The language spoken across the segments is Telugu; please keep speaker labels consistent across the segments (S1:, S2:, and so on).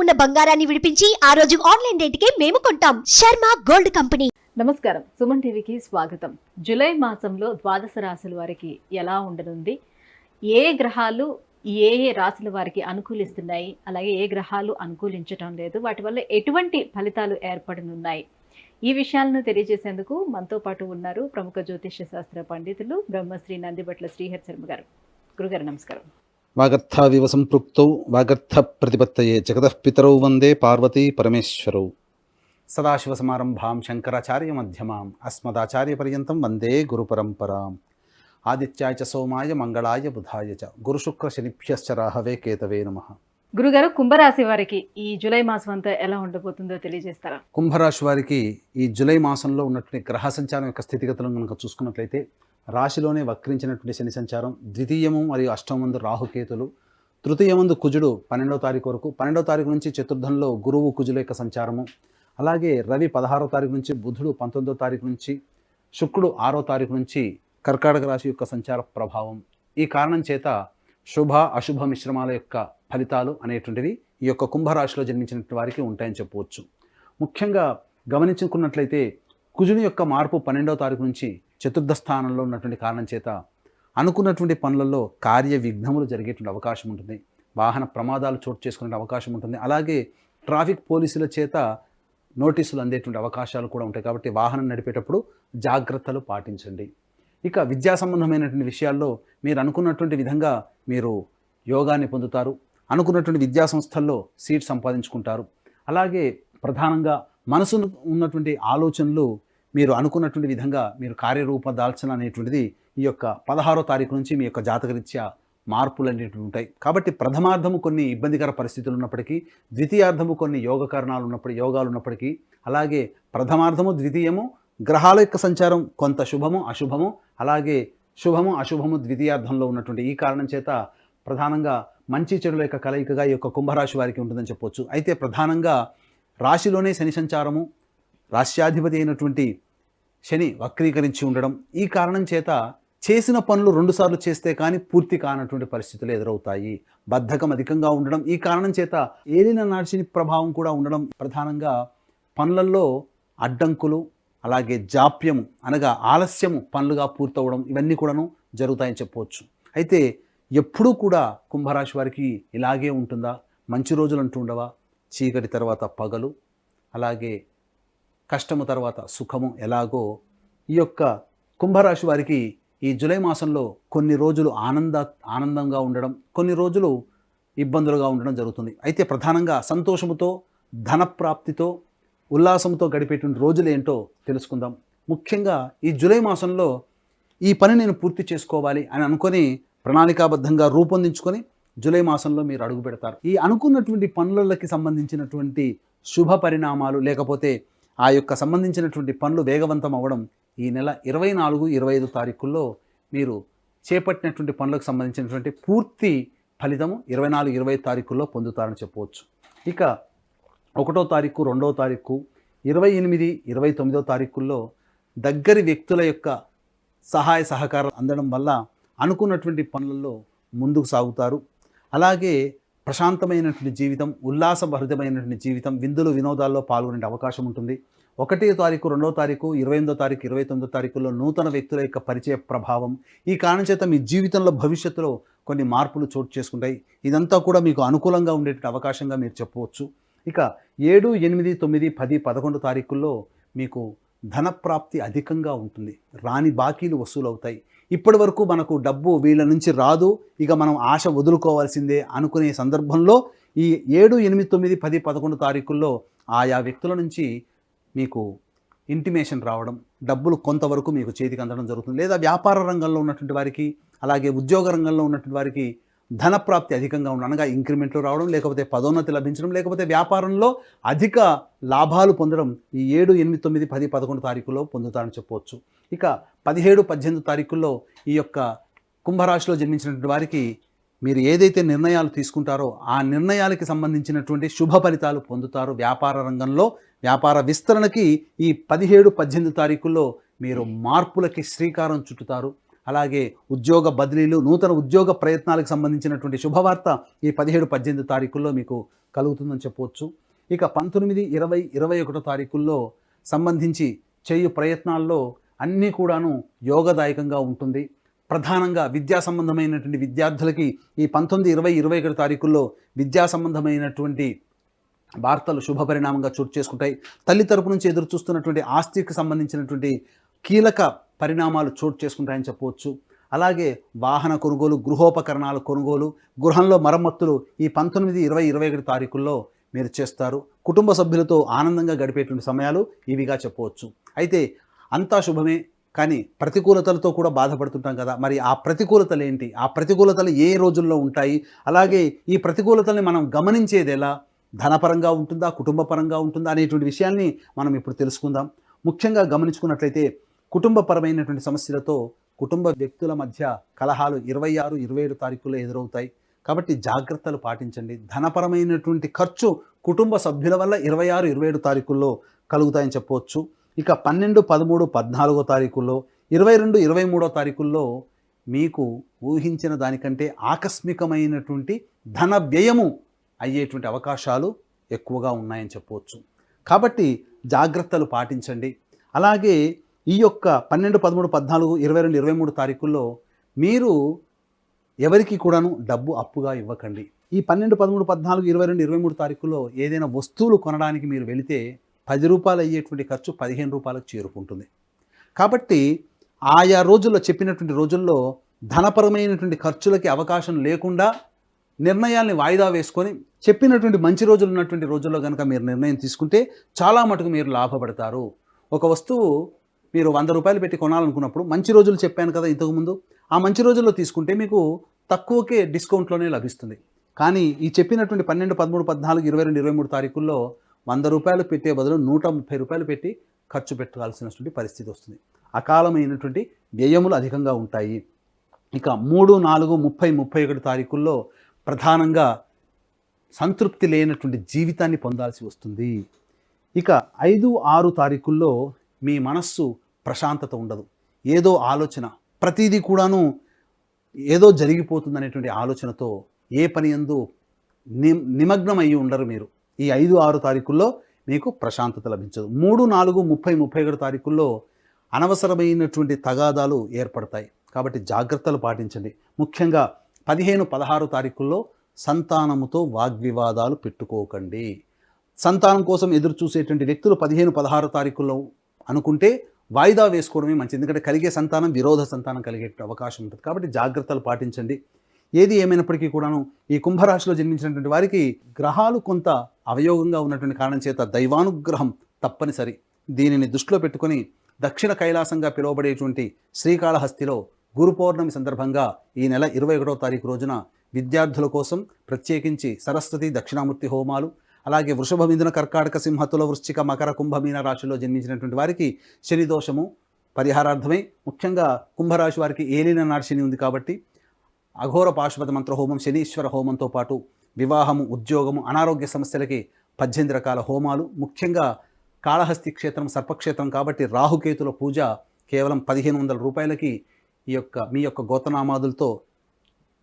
S1: ఉన్న బంగారాన్ని విడిపించి ఆ రోజు ఆన్లైన్ రేటుకే మేము కొంటాం. Sharma gold company.
S2: నమస్కారం, సుమన్ టీవీకి స్వాగతం. జూలై మాసంలో ద్వాదశ రాశుల వారికి ఎలా ఉండనుంది, ఏ గ్రహాలు ఏ రాశుల వారికి అనుకూలిస్తున్నాయి, అలాగే ఏ గ్రహాలు అనుకూలించటం లేదు, వాటి వల్ల ఎటువంటి ఫలితాలు ఏర్పడనున్నాయి, ఈ విషయాలను తెలియజేసేందుకు మనతో పాటు ఉన్నారు ప్రముఖ జ్యోతిష్య శాస్త్ర పండితులు బ్రహ్మశ్రీ నందిబట్ల శ్రీహరి శర్మ గారు. గురుగారు నమస్కారం.
S3: వాగర్థావివ సంపృక్తౌ వాగర్థ ప్రతిపత్తయే జగతః పితరౌ వందే పార్వతీ పరమేశ్వరౌ. సదాశివసమారంభాం శంకరాచార్య మధ్యమాం అస్మదాచార్య పర్యంతం వందే గురు పరంపరాం. ఆదిత్యాయ చ సోమాయ మంగళాయ బుధాయ చ గురుశుక్ర శనిభ్యశ్చ రాహవే కేతవే నమః.
S2: గురుగారు, కుంభరాశి వారికి ఈ జూలై మాసం అంతా ఎలా ఉండబోతుందో తెలియజేస్తారా?
S3: కుంభరాశి వారికి ఈ జూలై మాసంలో ఉన్నటువంటి గ్రహ సంచారం యొక్క స్థితిగతులను కనుక చూసుకున్నట్లయితే, రాశిలోనే వక్రించినటువంటి శని సంచారం, ద్వితీయము మరియు అష్టమందు రాహుకేతులు, తృతీయమందు కుజుడు 12వ తారీఖు వరకు, 12వ తారీఖు నుంచి చతుర్థంలో గురువు కుజుల యొక్క సంచారము, అలాగే రవి 16వ తారీఖు నుంచి, బుధుడు 19వ తారీఖు నుంచి, శుక్రుడు 6వ తారీఖు నుంచి కర్కాటక రాశి యొక్క సంచార ప్రభావం. ఈ కారణం చేత శుభ అశుభ మిశ్రమాల యొక్క ఫలితాలు అనేటువంటివి ఈ యొక్క కుంభరాశిలో జన్మించినటువంటి వారికి ఉంటాయని చెప్పవచ్చు. ముఖ్యంగా గమనించుకున్నట్లయితే కుజుని యొక్క మార్పు 12వ తారీఖు నుంచి చతుర్థ స్థానంలో ఉన్నటువంటి కారణం చేత అనుకున్నటువంటి పనులలో కార్య విఘ్నములు జరిగేటువంటి అవకాశం ఉంటుంది, వాహన ప్రమాదాలు చోటు చేసుకునే అవకాశం ఉంటుంది, అలాగే ట్రాఫిక్ పోలీసుల చేత నోటీసులు అందేటువంటి అవకాశాలు కూడా ఉంటాయి. కాబట్టి వాహనం నడిపేటప్పుడు జాగ్రత్తలు పాటించండి. ఇక విద్యా సంబంధమైనటువంటి విషయాల్లో మీరు అనుకున్నటువంటి విధంగా మీరు యోగాన్ని పొందుతారు, అనుకున్నటువంటి విద్యా సంస్థల్లో సీట్ సంపాదించుకుంటారు. అలాగే ప్రధానంగా మనసు ఉన్నటువంటి ఆలోచనలు మీరు అనుకున్నటువంటి విధంగా మీరు కార్యరూప దాల్చన అనేటువంటిది ఈ యొక్క 16వ తారీఖు నుంచి మీ యొక్క జాతకరీత్యా మార్పులు అనేటివి ఉంటాయి. కాబట్టి ప్రథమార్థము కొన్ని ఇబ్బందికర పరిస్థితులు ఉన్నప్పటికీ, ద్వితీయార్థము కొన్ని యోగాలు ఉన్నప్పటికీ, అలాగే ప్రథమార్థము ద్వితీయము గ్రహాల యొక్క సంచారం కొంత శుభము అశుభము, అలాగే శుభము అశుభము ద్వితీయార్థంలో ఉన్నటువంటి ఈ కారణం చేత ప్రధానంగా మంచి చెడుల యొక్క కలయికగా ఈ యొక్క కుంభరాశి వారికి ఉంటుందని చెప్పవచ్చు. అయితే ప్రధానంగా రాశిలోనే శని సంచారము, రాశ్యాధిపతి అయినటువంటి శని వక్రీకరించి ఉండడం, ఈ కారణం చేత చేసిన పనులు 2 సార్లు చేస్తే కానీ పూర్తి కానటువంటి పరిస్థితులు ఎదురవుతాయి. బద్ధకం అధికంగా ఉండడం, ఈ కారణం చేత ఏలిన నాశని ప్రభావం కూడా ఉండడం, ప్రధానంగా పనులలో అడ్డంకులు, అలాగే జాప్యము అనగా ఆలస్యము పనులుగా పూర్తవడం, ఇవన్నీ కూడాను జరుగుతాయని చెప్పవచ్చు. అయితే ఎప్పుడూ కూడా కుంభరాశి వారికి ఇలాగే ఉంటుందా? మంచి రోజులు అంటూ ఉండవా? చీకటి తర్వాత పగలు, అలాగే కష్టము తర్వాత సుఖము ఎలాగో ఈ యొక్క కుంభరాశి వారికి ఈ జూలై మాసంలో కొన్ని రోజులు ఆనందంగా ఉండడం, కొన్ని రోజులు ఇబ్బందులుగా ఉండడం జరుగుతుంది. అయితే ప్రధానంగా సంతోషముతో, ధనప్రాప్తితో, ఉల్లాసంతో గడిపేటువంటి రోజులు ఏంటో తెలుసుకుందాం. ముఖ్యంగా ఈ జూలై మాసంలో ఈ పని నేను పూర్తి చేసుకోవాలి అని అనుకొని ప్రణాళికాబద్ధంగా రూపొందించుకొని జూలై మాసంలో మీరు అడుగు పెడతారు. ఈ అనుకున్నటువంటి పనులకి సంబంధించినటువంటి శుభ పరిణామాలు, లేకపోతే ఆ యొక్క సంబంధించినటువంటి పనులు వేగవంతం అవ్వడం ఈ నెల 24, 25 తారీఖుల్లో మీరు చేపట్టినటువంటి పనులకు సంబంధించినటువంటి పూర్తి ఫలితము 24, 25 తారీఖుల్లో పొందుతారని చెప్పవచ్చు. ఇక 1వ తారీఖు, 2వ తారీఖు, 28, 29వ తారీఖుల్లో దగ్గరి వ్యక్తుల యొక్క సహాయ సహకారం అందడం వల్ల అనుకున్నటువంటి పనులలో ముందుకు సాగుతారు. అలాగే ప్రశాంతమైనటువంటి జీవితం, ఉల్లాసభరితమైనటువంటి జీవితం, విందులు వినోదాల్లో పాల్గొనే అవకాశం ఉంటుంది. 1వ తారీఖు, 2వ తారీఖు, 28వ తారీఖు, 29వ తారీఖుల్లో నూతన వ్యక్తుల యొక్క పరిచయ ప్రభావం, ఈ కారణం చేత మీ జీవితంలో భవిష్యత్తులో కొన్ని మార్పులు చోటు చేసుకుంటాయి. ఇదంతా కూడా మీకు అనుకూలంగా ఉండేటువంటి అవకాశంగా మీరు చెప్పవచ్చు. ఇక 7, 8, 9, 10, 11 తారీఖుల్లో మీకు ధనప్రాప్తి అధికంగా ఉంటుంది, రాని బాకీలు వసూలవుతాయి. ఇప్పటి వరకు మనకు డబ్బు వీళ్ళ నుంచి రాదు, ఇక మనం ఆశ వదులుకోవాల్సిందే అనుకునే సందర్భంలో ఈ 7, 8, 9, 10, 11 తారీఖుల్లో ఆయా వ్యక్తుల నుంచి మీకు ఇంటిమేషన్ రావడం, డబ్బులు కొంతవరకు మీకు చేతికి అందడం జరుగుతుంది. లేదా వ్యాపార రంగంలో ఉన్నటువంటి వారికి, అలాగే ఉద్యోగ రంగంలో ఉన్నటువంటి వారికి ధనప్రాప్తి అధికంగా ఉండడం, అనగా ఇంక్రిమెంట్లు రావడం, లేకపోతే పదోన్నతి లభించడం, లేకపోతే వ్యాపారంలో అధిక లాభాలు పొందడం ఈ 7, 8, 9, 10, 11 తారీఖుల్లో పొందుతారని చెప్పవచ్చు. ఇక 17, 18 తారీఖుల్లో ఈ యొక్క కుంభరాశిలో జన్మించినటువంటి వారికి మీరు ఏదైతే నిర్ణయాలు తీసుకుంటారో ఆ నిర్ణయాలకి సంబంధించినటువంటి శుభ ఫలితాలు పొందుతారు. వ్యాపార రంగంలో వ్యాపార విస్తరణకి ఈ 17, 18 తారీఖుల్లో మీరు మార్పులకి శ్రీకారం చుట్టుతారు. అలాగే ఉద్యోగ బదిలీలు, నూతన ఉద్యోగ ప్రయత్నాలకు సంబంధించినటువంటి శుభవార్త ఈ 17, 18 తారీఖుల్లో మీకు కలుగుతుందని చెప్పవచ్చు. ఇక 19, 20, 21 తారీఖుల్లో సంబంధించి చేయు ప్రయత్నాల్లో అన్నీ కూడాను యోగదాయకంగా ఉంటుంది. ప్రధానంగా విద్యా సంబంధమైనటువంటి విద్యార్థులకి ఈ 19, 20, 21 తారీఖుల్లో విద్యా సంబంధమైనటువంటి వార్తలు శుభ పరిణామంగా చోటు చేసుకుంటాయి. తల్లి తరపు నుంచి ఎదురు చూస్తున్నటువంటి ఆస్తికి సంబంధించినటువంటి కీలక పరిణామాలు చోటు చేసుకుంటాయని చెప్పవచ్చు. అలాగే వాహన కొనుగోలు, గృహోపకరణాల కొనుగోలు, గృహంలో మరమ్మతులు ఈ 19, 20, 21 తారీఖుల్లో మీరు చేస్తారు. కుటుంబ సభ్యులతో ఆనందంగా గడిపేటువంటి సమయాలు ఇవిగా చెప్పవచ్చు. అయితే అంతా శుభమే, కానీ ప్రతికూలతలతో కూడా బాధపడుతుంటాం కదా. మరి ఆ ప్రతికూలతలు ఏంటి, ఆ ప్రతికూలతలు ఏ రోజుల్లో ఉంటాయి, అలాగే ఈ ప్రతికూలతల్ని మనం గమనించేది ఎలా, ధనపరంగా ఉంటుందా, కుటుంబ పరంగా ఉంటుందా అనేటువంటి విషయాల్ని మనం ఇప్పుడు తెలుసుకుందాం. ముఖ్యంగా గమనించుకున్నట్లయితే కుటుంబపరమైనటువంటి సమస్యలతో కుటుంబ వ్యక్తుల మధ్య కలహాలు 26, 27 తారీఖుల్లో ఎదురవుతాయి. కాబట్టి జాగ్రత్తలు పాటించండి. ధనపరమైనటువంటి ఖర్చు కుటుంబ సభ్యుల వల్ల 26, 27 తారీఖుల్లో కలుగుతాయని చెప్పవచ్చు. ఇక 12, 13, 14 తారీఖుల్లో, 22, 23 తారీఖుల్లో మీకు ఊహించిన దానికంటే ఆకస్మికమైనటువంటి ధన వ్యయము అయ్యేటువంటి అవకాశాలు ఎక్కువగా ఉన్నాయని చెప్పవచ్చు. కాబట్టి జాగ్రత్తలు పాటించండి. అలాగే ఈ యొక్క 12, 13, 14, 22, 23 తారీఖుల్లో మీరు ఎవరికి కూడాను డబ్బు అప్పుగా ఇవ్వకండి. ఈ 12, 13, 14, 22, 23 తారీఖుల్లో ఏదైనా వస్తువులు కొనడానికి మీరు వెళితే 10 రూపాయలు అయ్యేటువంటి ఖర్చు 15 రూపాయలకు చేరుకుంటుంది. కాబట్టి ఆయా రోజుల్లో, చెప్పినటువంటి రోజుల్లో ధనపరమైనటువంటి ఖర్చులకి అవకాశం లేకుండా నిర్ణయాల్ని వాయిదా వేసుకొని చెప్పినటువంటి మంచి రోజులు ఉన్నటువంటి రోజుల్లో కనుక మీరు నిర్ణయం తీసుకుంటే చాలా మటుకు మీరు లాభపడతారు. ఒక వస్తువు మీరు 100 రూపాయలు పెట్టి కొనాలనుకున్నప్పుడు మంచి రోజులు చెప్పాను కదా ఇంతకుముందు, ఆ మంచి రోజుల్లో తీసుకుంటే మీకు తక్కువకే డిస్కౌంట్లోనే లభిస్తుంది. కానీ ఈ చెప్పినటువంటి 12, 13, 14, 22, 23 తారీఖుల్లో 100 రూపాయలు పెట్టే బదులు 130 రూపాయలు పెట్టి ఖర్చు పెట్టాల్సినటువంటి పరిస్థితి వస్తుంది. అకాలమైనటువంటి వ్యయములు అధికంగా ఉంటాయి. ఇక 3, 4, 30, 31 తారీఖుల్లో ప్రధానంగా సంతృప్తి లేనటువంటి జీవితాన్ని పొందాల్సి వస్తుంది. ఇక 5, 6 తారీఖుల్లో మీ మనస్సు ప్రశాంతత ఉండదు. ఏదో ఆలోచన, ప్రతిదీ కూడాను ఏదో జరిగిపోతుందనేటువంటి ఆలోచనతో ఏ పని యందు నిమగ్నం అయ్యి ఉండరు మీరు. ఈ 5, 6 తారీఖుల్లో మీకు ప్రశాంతత లభించదు. 3, 4, 30, 31 తారీఖుల్లో అనవసరమైనటువంటి తగాదాలు ఏర్పడతాయి. కాబట్టి జాగ్రత్తలు పాటించండి. ముఖ్యంగా 15, 16 తారీఖుల్లో సంతానముతో వాగ్వివాదాలు పెట్టుకోకండి. సంతానం కోసం ఎదురు చూసేటువంటి వ్యక్తులు 15, 16 తారీఖుల్లో అనుకుంటే వాయిదా వేసుకోవడమే మంచిది. ఎందుకంటే కలిగే సంతానం విరోధ సంతానం కలిగే అవకాశం ఉంటుంది. కాబట్టి జాగ్రత్తలు పాటించండి. ఏది ఏమైనప్పటికీ కూడాను ఈ కుంభరాశిలో జన్మించినటువంటి వారికి గ్రహాలు కొంత అవయోగంగా ఉన్నటువంటి కారణం చేత దైవానుగ్రహం తప్పనిసరి. దీనిని దృష్టిలో పెట్టుకొని దక్షిణ కైలాసంగా పిలువబడేటువంటి శ్రీకాళహస్తిలో గురు పౌర్ణమి సందర్భంగా ఈ నెల 21వ తారీఖు రోజున విద్యార్థుల కోసం ప్రత్యేకించి సరస్వతి దక్షిణామూర్తి హోమాలు, అలాగే వృషభ, మిథున, కర్కాటక, సింహ, తుల, వృశ్చిక, మకర, కుంభ, మీన రాశిలో జన్మించినటువంటి వారికి శని దోషము పరిహారార్థమై, ముఖ్యంగా కుంభరాశి వారికి ఏలిన నాడు శని ఉంది కాబట్టి అఘోర పాశుపత మంత్ర హోమం, శనీశ్వర హోమంతో పాటు వివాహము, ఉద్యోగము, అనారోగ్య సమస్యలకి 18 రకాల హోమాలు, ముఖ్యంగా కాళహస్తి క్షేత్రం సర్పక్షేత్రం కాబట్టి రాహుకేతుల పూజ కేవలం 1500 రూపాయలకి మీ యొక్క గోతనామాదులతో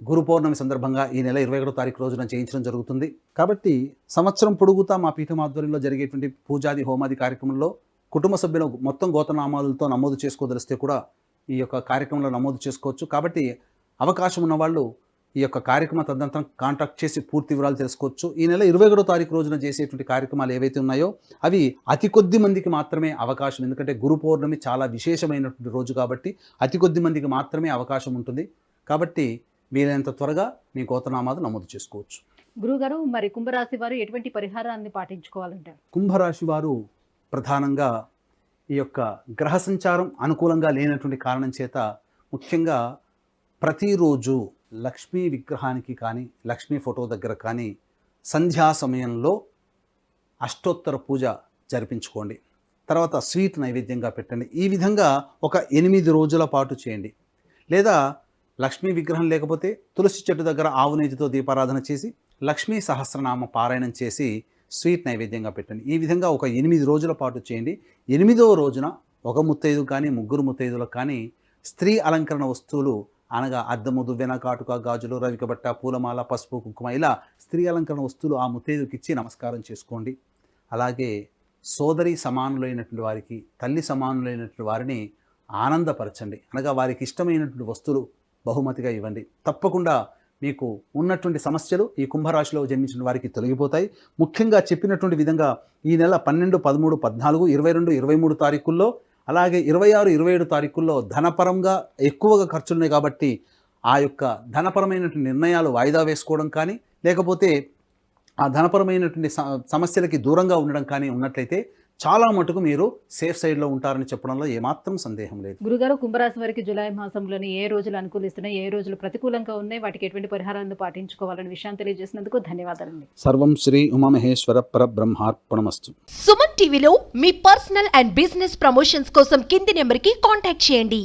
S3: గురు పౌర్ణమి సందర్భంగా ఈ నెల 21వ తారీఖు రోజున చేయించడం జరుగుతుంది. కాబట్టి సంవత్సరం పొడుగుతా మా పీఠం ఆధ్వర్యంలో జరిగేటువంటి పూజాది హోమాది కార్యక్రమంలో కుటుంబ సభ్యుల మొత్తం గోతనామాలతో నమోదు చేసుకోదలిస్తే కూడా ఈ యొక్క కార్యక్రమంలో నమోదు చేసుకోవచ్చు. కాబట్టి అవకాశం ఉన్నవాళ్ళు ఈ యొక్క కార్యక్రమ తదనంతరం కాంటాక్ట్ చేసి పూర్తి వివరాలు తెలుసుకోవచ్చు. ఈ నెల 21వ తారీఖు రోజున చేసేటువంటి కార్యక్రమాలు ఏవైతే ఉన్నాయో అవి అతి కొద్ది మందికి మాత్రమే అవకాశం. ఎందుకంటే గురు పౌర్ణమి చాలా విశేషమైనటువంటి రోజు కాబట్టి అతి కొద్ది మందికి మాత్రమే అవకాశం ఉంటుంది. కాబట్టి వీలైనంత త్వరగా మీ గోత్రనామాలు నమోదు చేసుకోవచ్చు.
S2: గురుగారు, మరి కుంభరాశి వారు ఎటువంటి పరిహారాన్ని పాటించుకోవాలంటారు?
S3: కుంభరాశి వారు ప్రధానంగా ఈ యొక్క గ్రహ సంచారం అనుకూలంగా లేనటువంటి కారణం చేత ముఖ్యంగా ప్రతిరోజు లక్ష్మీ విగ్రహానికి కానీ లక్ష్మీ ఫోటో దగ్గర కానీ సంధ్యా సమయంలో అష్టోత్తర పూజ జరిపించుకోండి. తర్వాత స్వీట్ నైవేద్యంగా పెట్టండి. ఈ విధంగా ఒక 8 రోజుల పాటు చేయండి. లేదా లక్ష్మీ విగ్రహం లేకపోతే తులసి చెట్టు దగ్గర ఆవు నేతితో దీపారాధన చేసి లక్ష్మీ సహస్రనామ పారాయణం చేసి స్వీట్ నైవేద్యంగా పెట్టండి. ఈ విధంగా ఒక 8 రోజుల పాటు చేయండి. 8వ రోజున ఒక ముత్తైదు కానీ 3 ముత్తైదులకు కానీ స్త్రీ అలంకరణ వస్తువులు అనగా అద్దము, దువ్వెన, కాటుక, గాజులు, రవికబట్ట, పూలమాల, పసుపు, కుంకుమ ఇలా స్త్రీ అలంకరణ వస్తువులు ఆ ముత్తైదుకి ఇచ్చి నమస్కారం చేసుకోండి. అలాగే సోదరి సమానులైనటువంటి వారికి, తల్లి సమానులైనటువంటి వారిని ఆనందపరచండి. అనగా వారికి ఇష్టమైనటువంటి వస్తువులు బహుమతిగా ఇవ్వండి. తప్పకుండా మీకు ఉన్నటువంటి సమస్యలు ఈ కుంభరాశిలో జన్మించిన వారికి తొలగిపోతాయి. ముఖ్యంగా చెప్పినటువంటి విధంగా ఈ నెల 12, 13, 14, 22, 23 తారీఖుల్లో, అలాగే 26, 27 తారీఖుల్లో ధనపరంగా ఎక్కువగా ఖర్చులున్నాయి కాబట్టి ఆ యొక్క ధనపరమైనటువంటి నిర్ణయాలు వాయిదా వేసుకోవడం కానీ, లేకపోతే ఆ ధనపరమైనటువంటి సమస్యలకి దూరంగా ఉండడం కానీ ఉన్నట్లయితే చాలా మటుకు మీరు సేఫ్ సైడ్లో ఉంటారని చెప్పడంలో ఏమాత్రం సందేహం లేదు.
S2: గురుగారు, కుంభరాశి వారికి జూలై మాసంలోని ఏ రోజులు అనుకూలిస్తున్నాయి, ఏ రోజులు ప్రతికూలంగా ఉన్నాయి, వాటికి ఎటువంటి పరిహారాలను పాటించుకోవాలనే విషయాన్ని తెలియజేసినందుకు ధన్యవాదాలండి.
S3: సర్వం శ్రీ ఉమామహేశ్వర పరబ్రహ్మార్పణమస్తు.
S1: సుమన్ టీవీలో మీ పర్సనల్ అండ్ బిజినెస్ ప్రమోషన్స్ కోసం కింది నెంబర్కి కాంటాక్ట్ చేయండి.